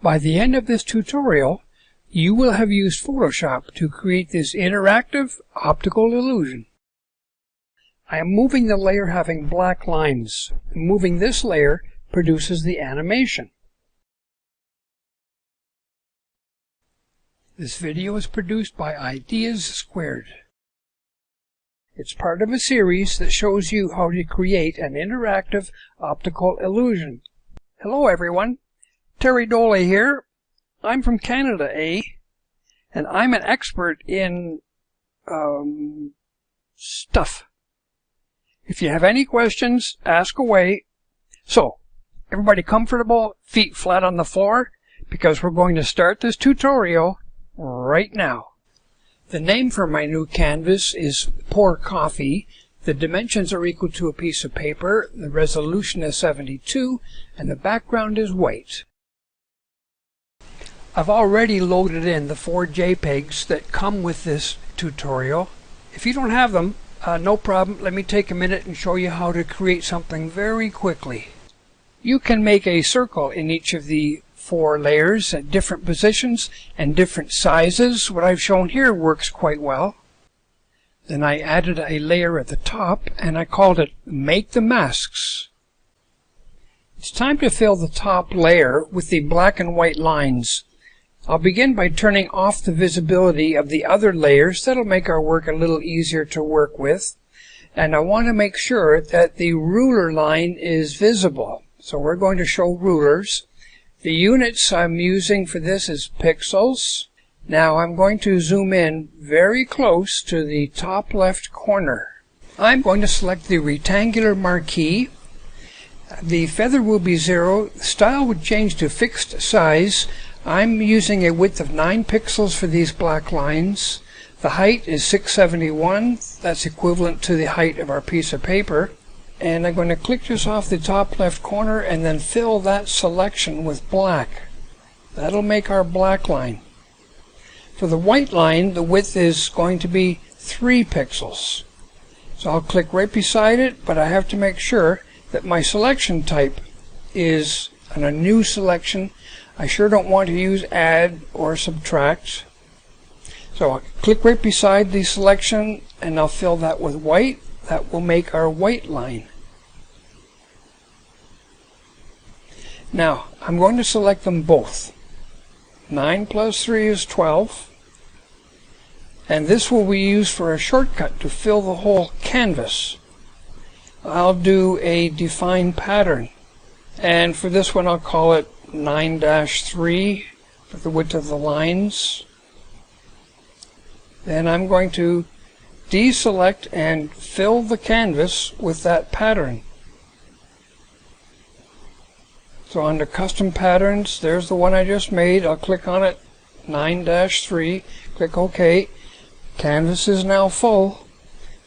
By the end of this tutorial, you will have used Photoshop to create this interactive optical illusion. I am moving the layer having black lines. Moving this layer produces the animation. This video is produced by Ideas Squared. It's part of a series that shows you how to create an interactive optical illusion. Hello everyone, Terry Doley here. I'm from Canada, and I'm an expert in stuff. If you have any questions, ask away. So, everybody comfortable, feet flat on the floor, because we're going to start this tutorial right now. The name for my new canvas is Pour Coffee. The dimensions are equal to a piece of paper, the resolution is 72, and the background is white. I've already loaded in the 4 JPEGs that come with this tutorial. If you don't have them, no problem. Let me take a minute and show you how to create something very quickly. You can make a circle in each of the 4 layers at different positions and different sizes. What I've shown here works quite well. Then I added a layer at the top and I called it Make the Masks. It's time to fill the top layer with the black and white lines. I'll begin by turning off the visibility of the other layers. That'll make our work a little easier to work with. And I want to make sure that the ruler line is visible. So we're going to show rulers. The units I'm using for this is pixels. Now I'm going to zoom in very close to the top left corner. I'm going to select the rectangular marquee. The feather will be 0. The style would change to fixed size. I'm using a width of 9 pixels for these black lines. The height is 671. That's equivalent to the height of our piece of paper. And I'm going to click this off the top left corner and then fill that selection with black. That'll make our black line. For the white line, the width is going to be 3 pixels. So I'll click right beside it, but I have to make sure that my selection type is on a new selection. I sure don't want to use add or subtract. So I'll click right beside the selection and I'll fill that with white. That will make our white line. Now, I'm going to select them both. 9 plus 3 is 12. And this will be used for a shortcut to fill the whole canvas. I'll do a define pattern. And for this one, I'll call it 9-3 for the width of the lines. Then I'm going to deselect and fill the canvas with that pattern. So under custom patterns, there's the one I just made. I'll click on it, 9-3, click OK. Canvas is now full.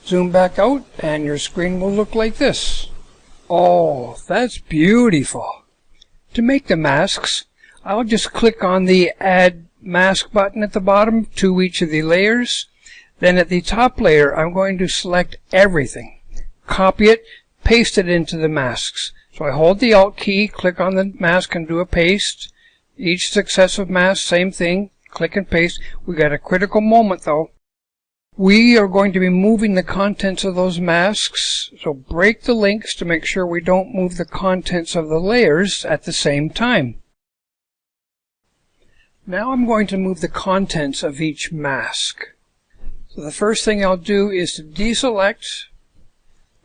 Zoom back out and your screen will look like this. Oh, that's beautiful. To make the masks, I'll just click on the Add Mask button at the bottom to each of the layers. Then at the top layer, I'm going to select everything. Copy it, paste it into the masks. So I hold the Alt key, click on the mask and do a paste. Each successive mask, same thing, click and paste. We got a critical moment though. We are going to be moving the contents of those masks, so break the links to make sure we don't move the contents of the layers at the same time. Now I'm going to move the contents of each mask. So the first thing I'll do is to deselect.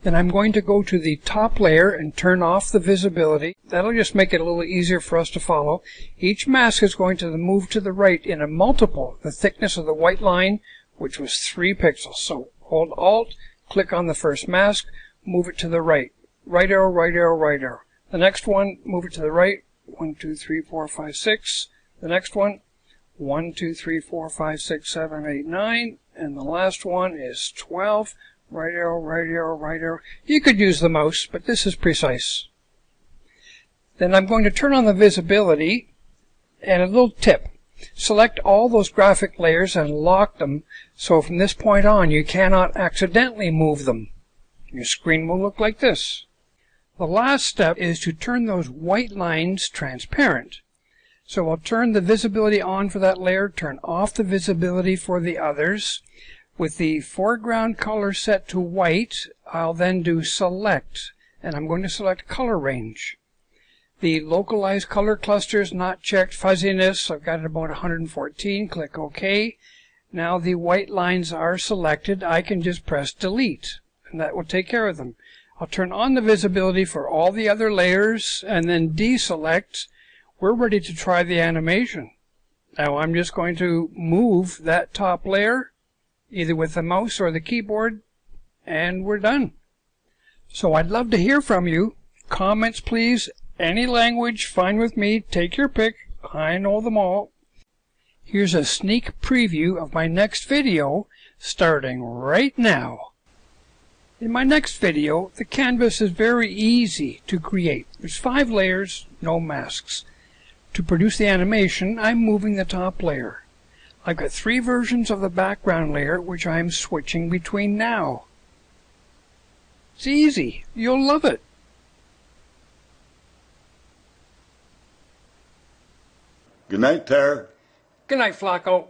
Then I'm going to go to the top layer and turn off the visibility. That'll just make it a little easier for us to follow. Each mask is going to move to the right in a multiple, the thickness of the white line, which was 3 pixels. So hold Alt, click on the first mask, move it to the right. Right arrow, right arrow, right arrow. The next one, move it to the right. 1, 2, 3, 4, 5, 6. The next one, 1, 2, 3, 4, 5, 6, 7, 8, 9. And the last one is 12. Right arrow, right arrow, right arrow. You could use the mouse, but this is precise. Then I'm going to turn on the visibility, and a little tip. Select all those graphic layers and lock them, so from this point on you cannot accidentally move them. Your screen will look like this. The last step is to turn those white lines transparent. So I'll turn the visibility on for that layer, turn off the visibility for the others. With the foreground color set to white, I'll then do select, and I'm going to select color range. The localized color cluster is not checked. Fuzziness, I've got it about 114. Click OK. Now the white lines are selected. I can just press delete, and that will take care of them. I'll turn on the visibility for all the other layers and then deselect. We're ready to try the animation. Now I'm just going to move that top layer either with the mouse or the keyboard, and we're done. So I'd love to hear from you. Comments, please. Any language, fine with me. Take your pick. I know them all. Here's a sneak preview of my next video starting right now. In my next video, the canvas is very easy to create. There's 5 layers, no masks. To produce the animation, I'm moving the top layer. I've got 3 versions of the background layer, which I'm switching between now. It's easy. You'll love it. Good night, Tara. Good night, Flacco.